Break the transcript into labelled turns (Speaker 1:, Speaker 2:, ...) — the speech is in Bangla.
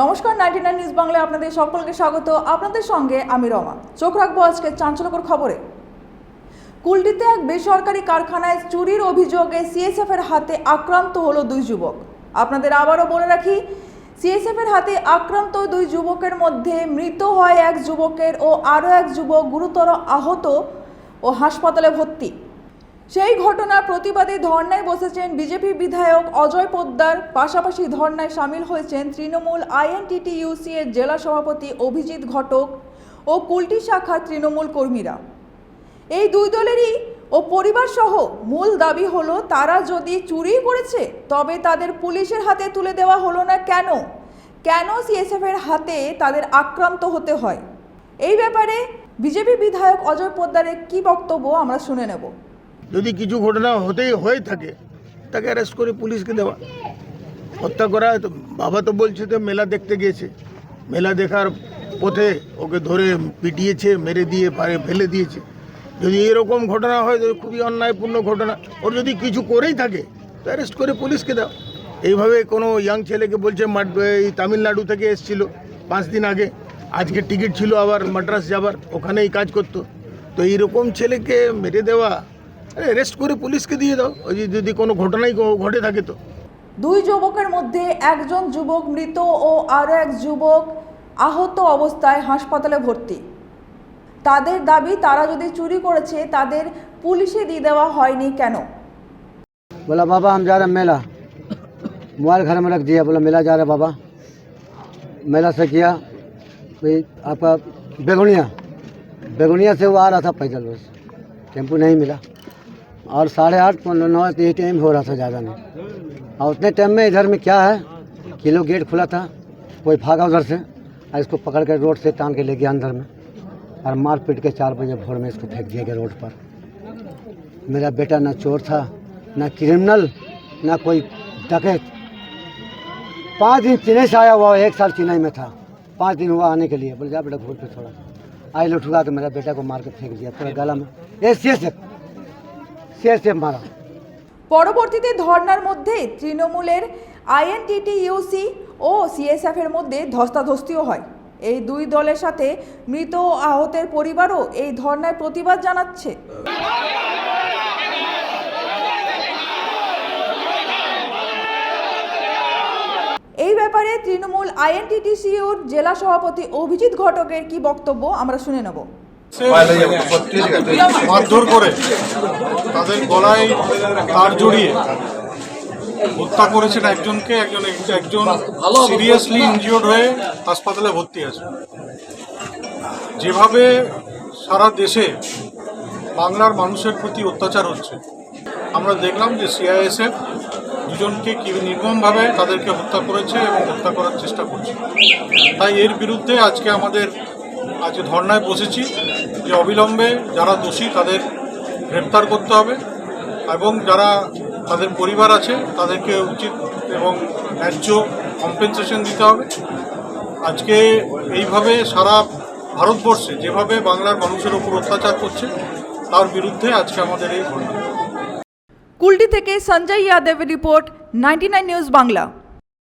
Speaker 1: নমস্কার, 99 নিউজ বাংলায় আপনাদের সকলকে স্বাগত। আপনাদের সঙ্গে আমি রমা। চোখ রাখবো আজকে চাঞ্চল্যকর খবরে। কুলটিতে এক বেসরকারি কারখানায় চুরির অভিযোগে সিএসএফ এর হাতে আক্রান্ত হলো দুই যুবক। আপনাদের আবারও বলে রাখি, সিএসএফ এর হাতে আক্রান্ত দুই যুবকের মধ্যে মৃত হয় এক যুবকের ও আরও এক যুবক গুরুতর আহত ও হাসপাতালে ভর্তি। সেই ঘটনার প্রতিবাদে ধর্নায় বসেছেন বিজেপি বিধায়ক অজয় পোদ্দার। পাশাপাশি ধর্নায় সামিল হয়েছেন তৃণমূল আইএনটিটিইউসি এর জেলা সভাপতি অভিজিৎ ঘটক ও কুলটি শাখার তৃণমূল কর্মীরা। এই দুই দলেরই ও পরিবার সহ মূল দাবি হলো, তারা যদি চুরি করেছে তবে তাদের পুলিশের হাতে তুলে দেওয়া হলো না কেন? কেন সিএসএফ এর হাতে তাদের আক্রান্ত হতে হয়? এই ব্যাপারে বিজেপি বিধায়ক অজয় পোদ্দারের কি বক্তব্য আমরা শুনে নেব।
Speaker 2: যদি কিছু ঘটনা হয়ে থাকে তাকে অ্যারেস্ট করে পুলিশকে দেওয়া, হত্যা করা। তো বাবা তো বলছে তো মেলা দেখতে গিয়েছে, মেলা দেখার পথে ওকে ধরে পিটিয়েছে, মেরে দিয়ে পারে ফেলে দিয়েছে। যদি এরকম ঘটনা হয় তো খুবই অন্যায়পূর্ণ ঘটনা। ওর যদি কিছু করেই থাকে তো অ্যারেস্ট করে পুলিশকে দাও। এইভাবে কোনো ইয়াং ছেলেকে বলছে এই তামিলনাড়ু থেকে এসেছিল 5 দিন আগে, আজকে টিকিট ছিল আবার মাদ্রাস যাবার, ওখানেই কাজ করতো। তো এইরকম ছেলেকে মেরে দেওয়া, অ্যারেস্ট করে পুলিশকে দিয়ে দাও ওই যদি কোনো ঘটনাই ঘটে থাকে। তো
Speaker 1: দুই যুবকের মধ্যে একজন যুবক মৃত ও আরও এক যুবক আহত অবস্থায় হাসপাতালে ভর্তি। তাদের দাবি, তারা যদি চুরি করেছে তাদের পুলিশে দিয়ে দেওয়া হয়নি কেন?
Speaker 3: बोला बाबा हम जा रहे हैं मेला, मोबाइल घर में रख दिया। बोला मेला जा रहे बाबा। मेला से किया भाई आपका बेगुनिया से वो आ रहा था पैदल, बस टेम्पू नहीं मिला। और 8:30 9 ये टाइम हो रहा था, ज़्यादा नहीं। और उतने टाइम में इधर में क्या है, किलो गेट खुला था, कोई भागा उधर से और इसको पकड़ कर रोड से टांग के ले गया अंदर में और मार पीट के 4 बजे भोर में इसको फेंक दिया गया रोड पर। मेरा बेटा ना चोर था, ना क्रिमिनल, ना कोई डकैत। 5 दिन चेन्नई से आया हुआ, 1 साल चेन्नई में था, 5 दिन हुआ आने के लिए। बोले जा बेटा घूर पे थोड़ा, आई लुठुआ के मेरा बेटा को मार के फेंक दिया पूरा गला में। से मारा।
Speaker 1: পরবর্তীতে ধর্নার মধ্যে তৃণমূলের আইএনটিটিইউসি ও সিএসএফ এর মধ্যে ধস্তাধস্তিও হয়। এই দুই দলের সাথে মৃত ও আহতের পরিবারও এই ধর্নায় প্রতিবাদ জানাচ্ছে। এই ব্যাপারে তৃণমূল আইএনটিটিইউসির জেলা সভাপতি অভিজিৎ ঘটকের কি বক্তব্য আমরা শুনে নেব।
Speaker 4: মারধর করে তাদের গলায় তার জড়িয়ে হত্যা করেছেন একজনকে, একজন সিরিয়াসলি ইনজিওর্ড হয়ে হাসপাতালে ভর্তি আছে। যেভাবে সারা দেশে বাংলার মানুষের প্রতি অত্যাচার হচ্ছে, আমরা দেখলাম যে সিআইএসএফ দুজনকে কি নির্মমভাবে তাদেরকে হত্যা করেছে এবং হত্যা করার চেষ্টা করছে। তাই এর বিরুদ্ধে আজকে ধর্নায় বসেছি যে অবিলম্বে যারা দোষী তাদের গ্রেপ্তার করতে হবে এবং যারা তাদের পরিবার আছে তাদেরকে উচিত এবং ন্যায্য কম্পেনসেশন দিতে হবে। আজকে এইভাবে সারা ভারতবর্ষে যেভাবে বাংলার মানুষের ওপর অত্যাচার করছে তার বিরুদ্ধে আজকে আমাদের এই ধর্না।
Speaker 1: কুলটি থেকে সঞ্জয় যাদবের রিপোর্ট, 99 নিউজ বাংলা।